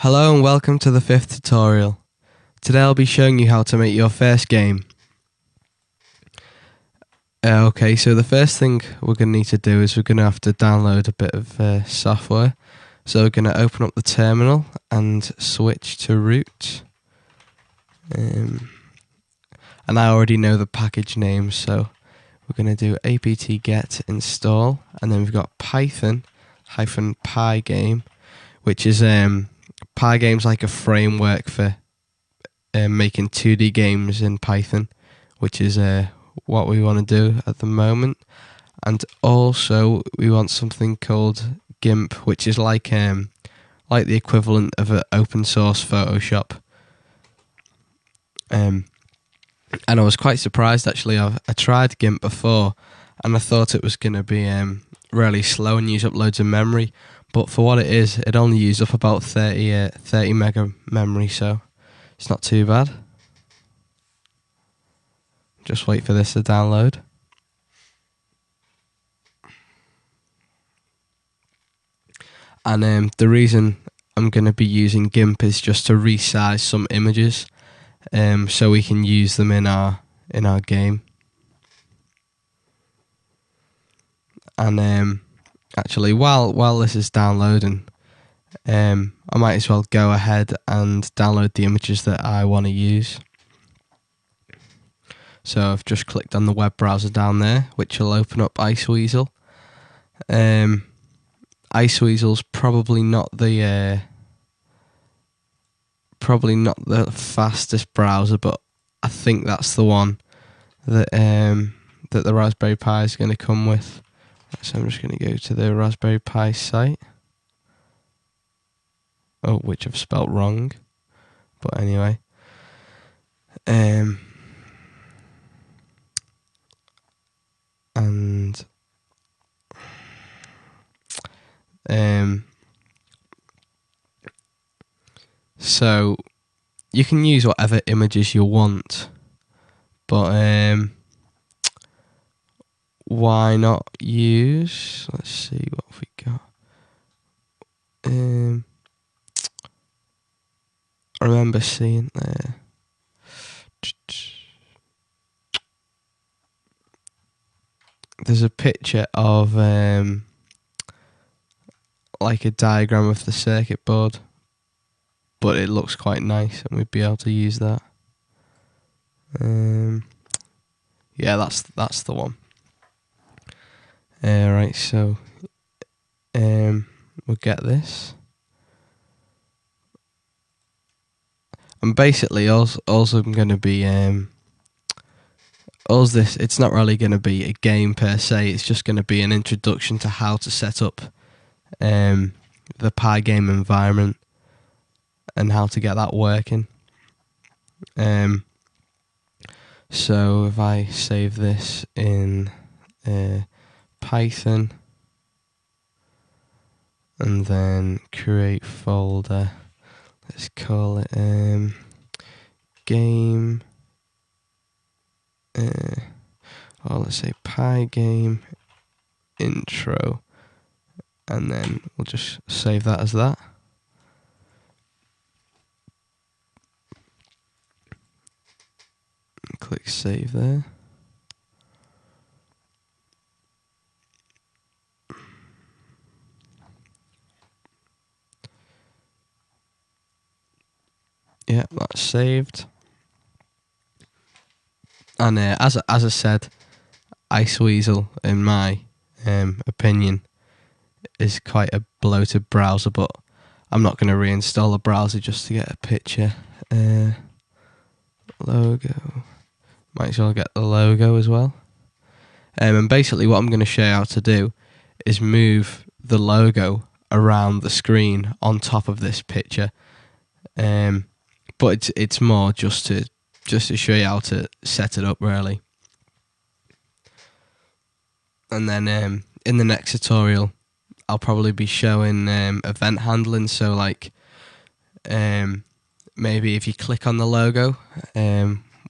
Hello and welcome to the 5th tutorial. Today I'll be showing you how to make your first game. Okay, so the first thing we're going to need to do is we're going to have to download a bit of software. So we're going to open up the terminal and switch to root. And I already know the package name, so we're going to do apt-get install, and then we've got Python-PyGame, which is PyGame's like a framework for making 2D games in Python, which is what we want to do at the moment. And also we want something called GIMP, which is like the equivalent of an open source Photoshop. And I was quite surprised actually. I tried GIMP before, and I thought it was going to be really slow and use up loads of memory. But for what it is, it only used up about 30 mega memory, so it's not too bad. Just wait for this to download. And the reason I'm going to be using GIMP is just to resize some images, so we can use them in our game. And actually, while this is downloading, I might as well go ahead and download the images that I want to use. So I've just clicked on the web browser down there, which will open up Iceweasel. Iceweasel's probably not the fastest browser, but I think that's the one that that the Raspberry Pi is going to come with. So I'm just going to go to the Raspberry Pi site. Oh, which I've spelt wrong. But anyway. So you can use whatever images you want, but why not use, let's see what we got. I remember seeing there. There's a picture of like a diagram of the circuit board, but it looks quite nice, and we'd be able to use that. Yeah, that's the one. Right, so we'll get this. And basically, also I'm going to be it's not really going to be a game per se. It's just going to be an introduction to how to set up the PyGame environment and how to get that working. So if I save this in Python and then create folder, let's call it game, or let's say PyGame intro, and then we'll just save that as that. Click save there. Yeah, that's saved. And as I said, Iceweasel, in my opinion, is quite a bloated browser, but I'm not going to reinstall the browser just to get a picture. Logo. Might as well get the logo as well. And basically what I'm going to show you how to do is move the logo around the screen on top of this picture. But it's more just to show you how to set it up, really. And then in the next tutorial, I'll probably be showing event handling. So like maybe if you click on the logo,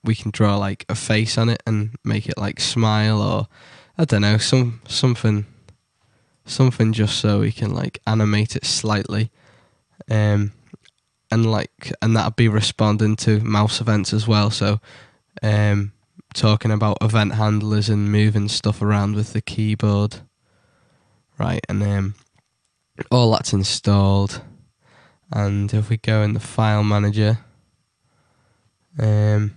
we can draw like a face on it and make it like smile, or I don't know, something just so we can like animate it slightly. and that'll be responding to mouse events as well. So talking about event handlers and moving stuff around with the keyboard, right? And all that's installed. And if we go in the file manager, go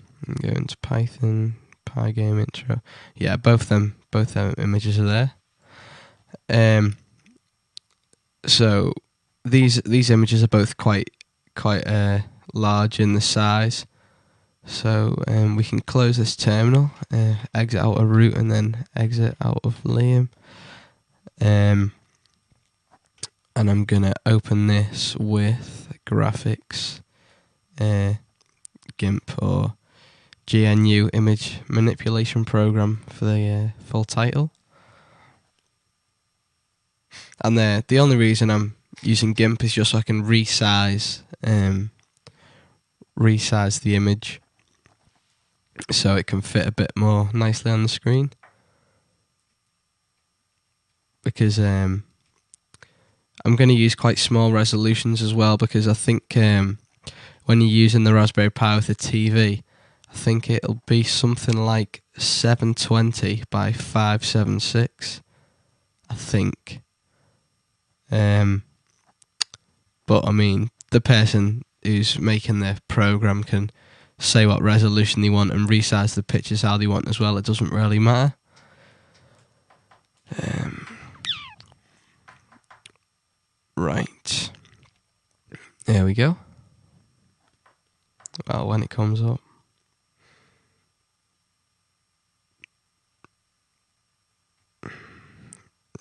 into Python, PyGame intro. Yeah, both them images are there. So these images are both quite large in the size. So we can close this terminal, exit out of root, and then exit out of Liam. And I'm gonna open this with graphics, GIMP or GNU image manipulation program for the full title. And the only reason I'm using GIMP is just so I can resize the image so it can fit a bit more nicely on the screen. Because I'm going to use quite small resolutions as well, because I think when you're using the Raspberry Pi with a TV, I think it'll be something like 720 by 576, I think. But I mean, the person who's making the program can say what resolution they want and resize the pictures how they want as well. It doesn't really matter. Right. There we go. Well, when it comes up.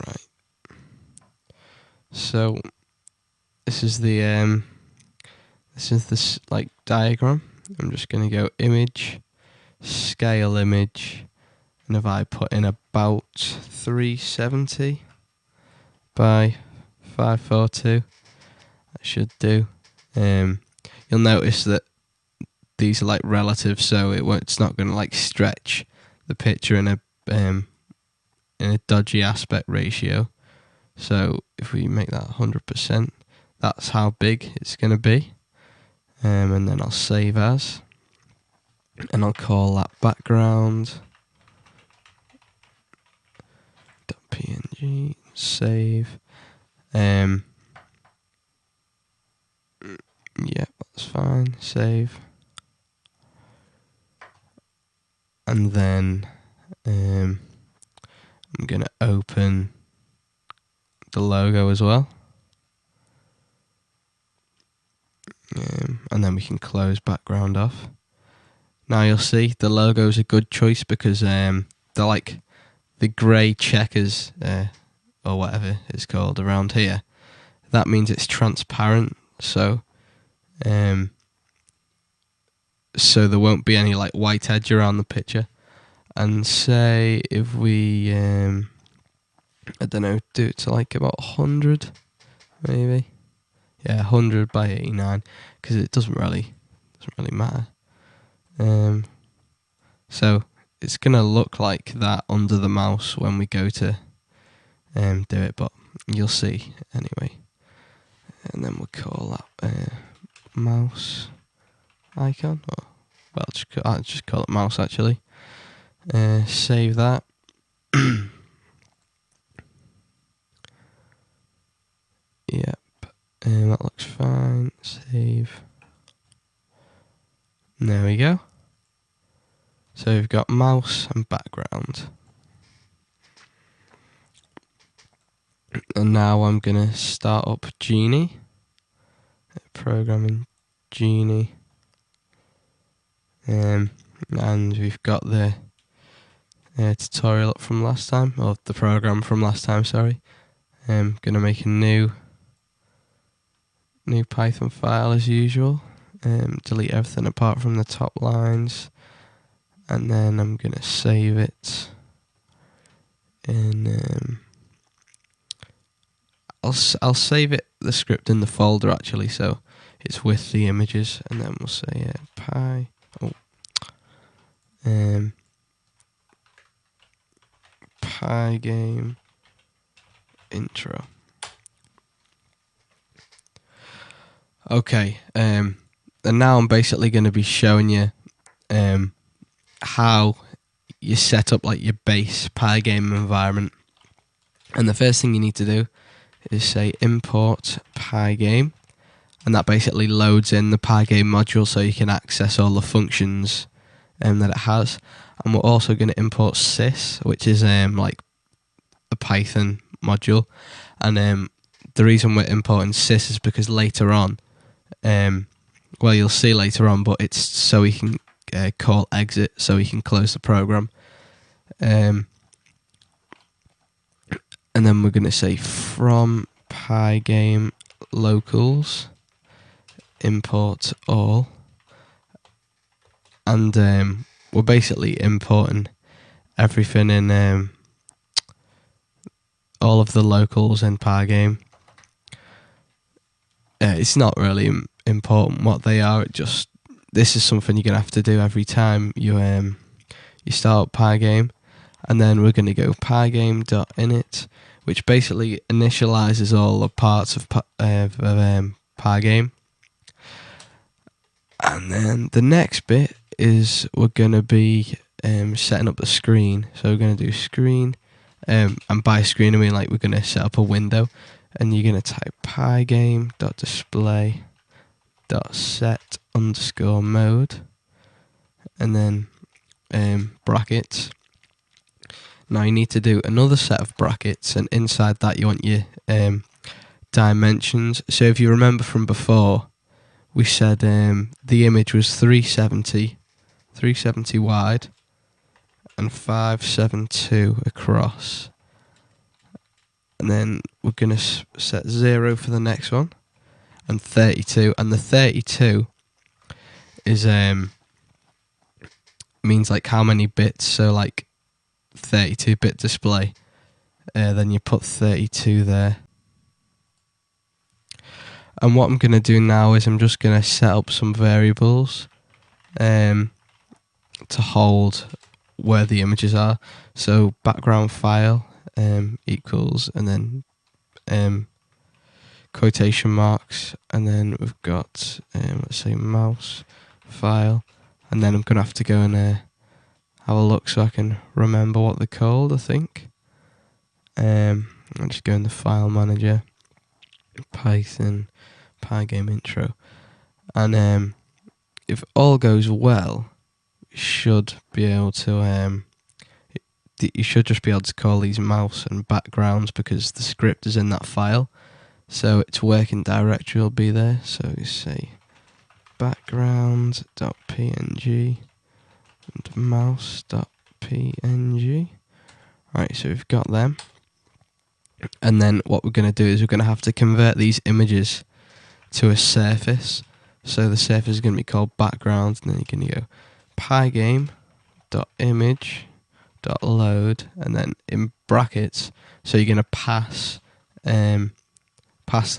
Right. So this is the diagram. I'm just going to go image, scale image, and if I put in about 370 by 542, that should do. You'll notice that these are like relative, so it's not going to like stretch the picture in a dodgy aspect ratio. So if we make that 100%, that's how big it's going to be. And then I'll save as, and I'll call that background .png, save. Yeah, that's fine, save. And then I'm going to open the logo as well. And then we can close background off. Now you'll see the logo is a good choice because they're like the grey checkers or whatever it's called around here. That means it's transparent, so there won't be any like white edge around the picture. And say if we I don't know, do it to like about 100 maybe. Yeah, 100 by 89, because it doesn't really matter. So it's gonna look like that under the mouse when we go to do it, but you'll see anyway. And then we'll call that mouse icon. Or, well, I'll just call it mouse actually. Save that. Yep. That looks fine. Save. There we go. So we've got mouse and background. And now I'm going to start up Genie. Programming Genie. And we've got the tutorial up from last time, or the program from last time, sorry. I'm going to make a new Python file as usual. Delete everything apart from the top lines. And then I'm going to save it. And I'll save the script in the folder actually, so it's with the images. And then we'll say PyGame intro. Okay, and now I'm basically going to be showing you how you set up like your base PyGame environment. And the first thing you need to do is say import PyGame, and that basically loads in the PyGame module so you can access all the functions that it has. And we're also going to import sys, which is like the Python module. And the reason we're importing sys is because later on, well, you'll see later on, but it's so we can call exit, so we can close the program. And then we're going to say from PyGame locals import all, and we're basically importing everything in all of the locals in PyGame. It's not really important what they are. This is something you're gonna have to do every time you start PyGame, and then we're gonna go pygame.init, which basically initializes all the parts of PyGame. And then the next bit is we're gonna be setting up the screen. So we're gonna do screen, and by screen I mean like we're gonna set up a window, and you're gonna type pygame.display.set_mode, and then brackets. Now you need to do another set of brackets, and inside that you want your dimensions. So if you remember from before, we said the image was 370 wide and 572 across. And then we're going to set 0 for the next one, and 32. And the 32 is means like how many bits. So like 32-bit display. Then you put 32 there. And what I'm going to do now is I'm just going to set up some variables to hold where the images are. So background file equals, and then quotation marks, and then we've got let's say mouse file, and then I'm going to have to go and have a look so I can remember what they're called, I think. I'll just go in the file manager, Python, PyGame intro, and if all goes well, you should be able to you should just be able to call these mouse and backgrounds because the script is in that file, so its working directory will be there. So you say background.png and mouse.png. Right, so we've got them. And then what we're going to do is we're going to have to convert these images to a surface. So the surface is going to be called background, and then you're going to go pygame.image.load, and then in brackets, so you're going to pass the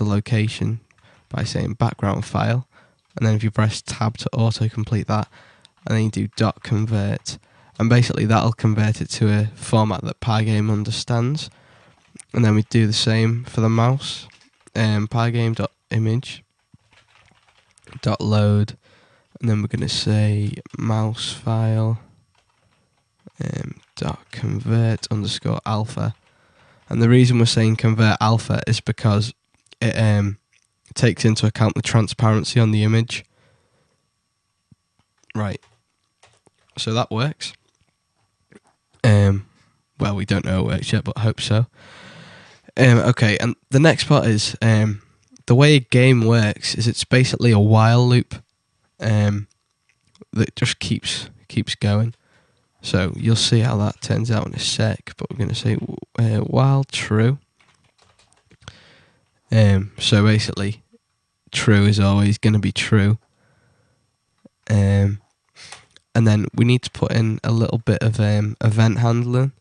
location by saying background file, and then if you press tab to auto-complete that, and then you do .convert, and basically that'll convert it to a format that PyGame understands. And then we do the same for the mouse, pygame.image.load, and then we're going to say mouse file .convert underscore alpha. And the reason we're saying convert alpha is because it takes into account the transparency on the image. Right, so that works. Well, we don't know it works yet, but I hope so. Okay, and the next part is the way a game works is it's basically a while loop that just keeps going. So you'll see how that turns out in a sec, but we're going to say while true. So basically, true is always going to be true. And then we need to put in a little bit of event handling.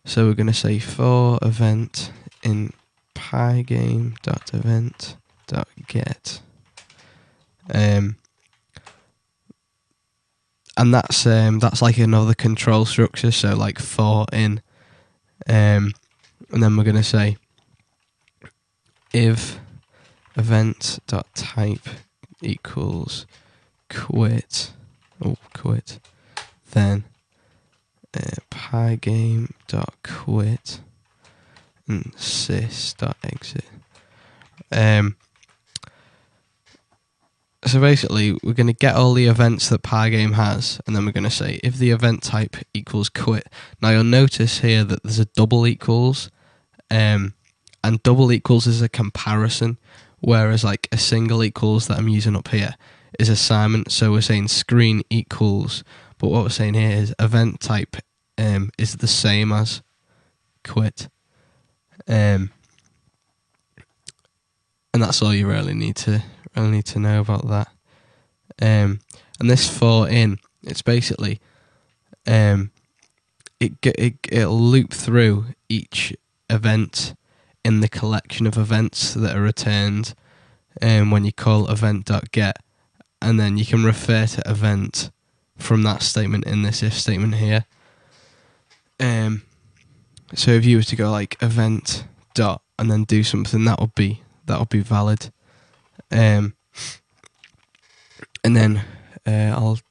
So we're going to say for event in pygame.event.get. And that's like another control structure, so like for in, and then we're going to say if event.type equals quit. Quit. Then PyGame.quit and sys.exit. So basically, we're going to get all the events that PyGame has, and then we're going to say if the event type equals quit. Now you'll notice here that there's a double equals, and double equals is a comparison, whereas like a single equals that I'm using up here is assignment. So we're saying screen equals, but what we're saying here is event type is the same as quit, and that's all you really need to know about that. And this for in, it's basically it'll loop through each event in the collection of events that are returned when you call event.get, and then you can refer to event from that statement in this if statement here. So if you were to go like event dot and then do something, that would be valid. And then and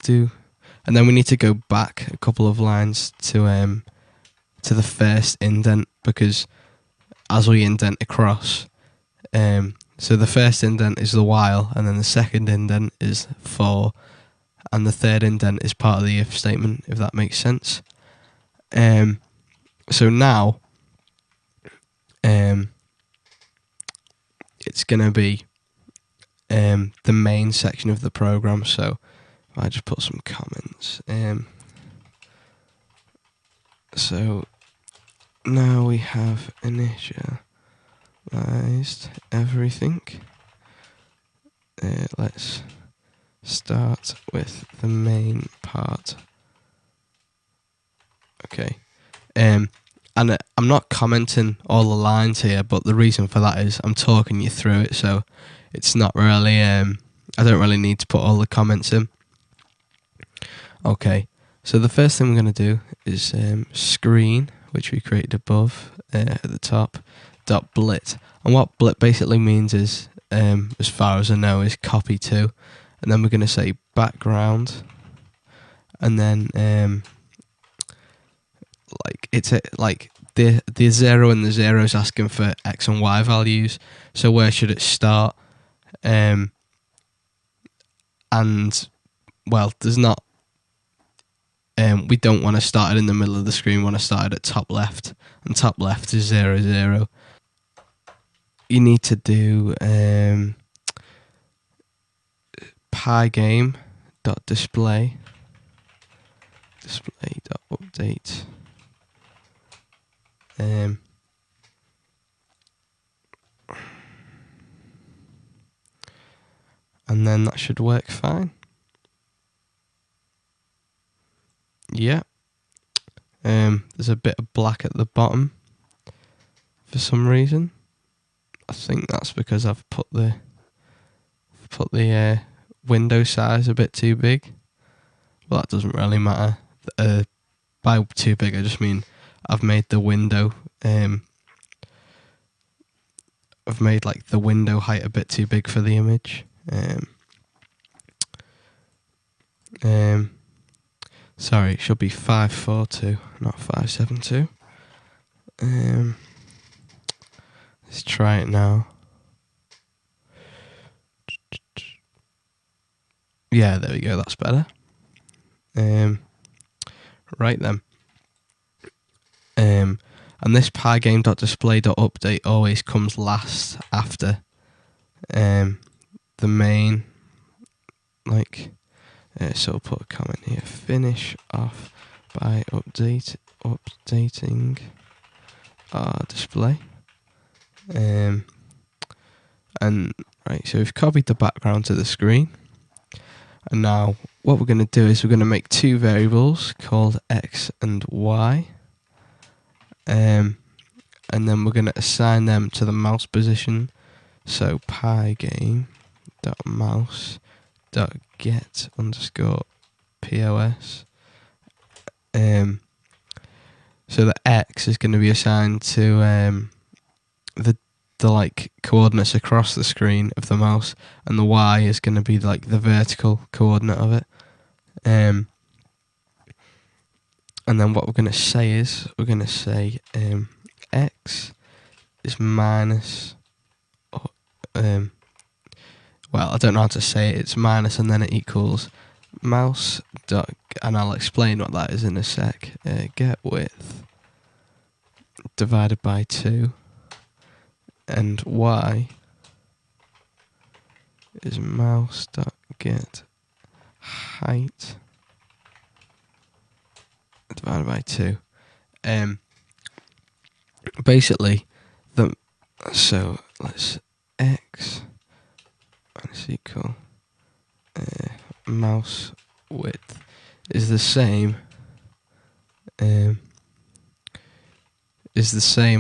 then we need to go back a couple of lines to the first indent, because as we indent across, so the first indent is the while, and then the second indent is for, and the third indent is part of the if statement, if that makes sense. So now it's going to be the main section of the program. So if I just put some comments, so now we have initialized everything. Let's start with the main part. Okay. And I'm not commenting all the lines here, but the reason for that is I'm talking you through it, so it's not really, I don't really need to put all the comments in. Okay, so the first thing we're going to do is screen, which we created above at the top, .blit. And what blit basically means is, as far as I know, is copy to. And then we're going to say background, and then like it's like the 0 and the 0 is asking for x and y values, so where should it start? And well, there's not, we don't want to start it in the middle of the screen. We want to start it at top left, and top left is 0 0. You need to do PyGame.display.update. And then that should work fine. Yeah. There's a bit of black at the bottom for some reason. I think that's because I've put the window size a bit too big. Well, that doesn't really matter. By too big, I just mean I've made the window. I've made like the window height a bit too big for the image. Sorry, it should be 542, not 572. Let's try it now. Yeah, there we go, that's better. Right then. And this PyGame.display.update always comes last after the main, like, so I'll put a comment here, finish off by updating our display. And right, so we've copied the background to the screen, and now what we're going to do is we're going to make two variables called x and y, and then we're going to assign them to the mouse position. So pygame.mouse.get_pos. So the x is going to be assigned to the the like coordinates across the screen of the mouse, and the Y is going to be like the vertical coordinate of it. And then what we're going to say is X is minus, well, I don't know how to say it. It's minus and then it equals mouse dot, and I'll explain what that is in a sec. Get width divided by 2, and Y is mouse dot get height divided by 2. Basically, so let's X minus equal mouse width is the same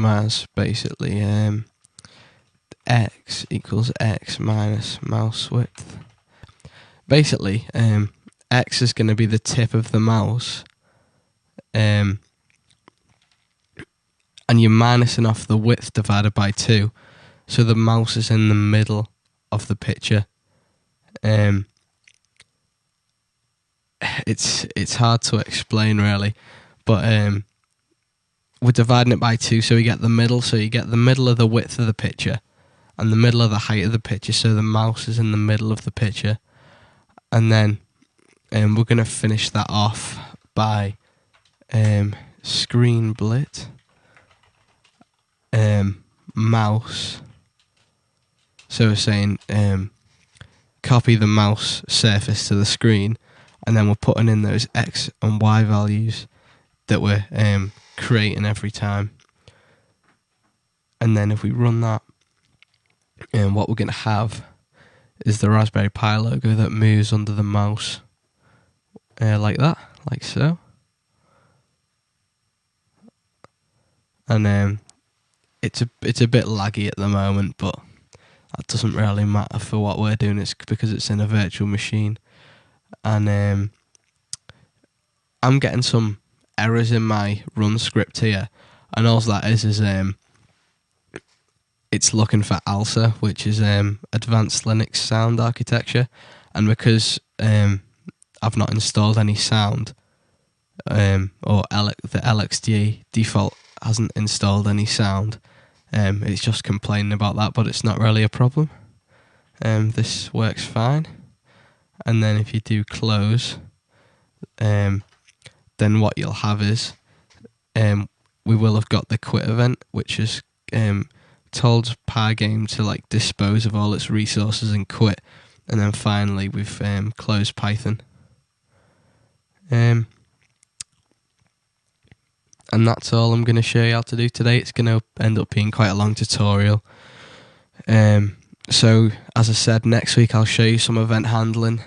as basically X equals X minus mouse width. Basically, X is going to be the tip of the mouse, and you're minusing off the width divided by 2, so the mouse is in the middle of the picture. It's hard to explain really, but we're dividing it by 2, so we get the middle. So you get the middle of the width of the picture and the middle of the height of the picture, so the mouse is in the middle of the picture. And then we're going to finish that off by screen blit mouse. So we're saying copy the mouse surface to the screen, and then we're putting in those X and Y values that we're creating every time. And then if we run that, what we're going to have is the Raspberry Pi logo that moves under the mouse, like that, like so. And it's a bit laggy at the moment, but that doesn't really matter for what we're doing. It's because it's in a virtual machine, and I'm getting some errors in my run script here, and all that is it's looking for ALSA, which is Advanced Linux Sound Architecture, and because I've not installed any sound, or the LXDE default hasn't installed any sound, it's just complaining about that, but it's not really a problem. This works fine. And then if you do close, then what you'll have is we will have got the quit event, which is told PyGame to like dispose of all its resources and quit. And then finally we've closed Python. And that's all I'm going to show you how to do today. It's going to end up being quite a long tutorial. So, as I said, next week I'll show you some event handling.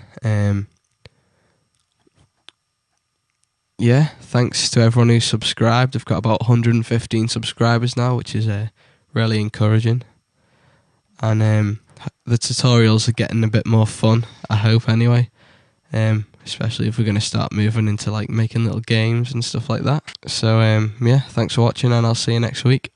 Yeah, thanks to everyone who's subscribed. I've got about 115 subscribers now, which is really encouraging. And the tutorials are getting a bit more fun, I hope anyway. Especially if we're going to start moving into like making little games and stuff like that. So yeah, thanks for watching, and I'll see you next week.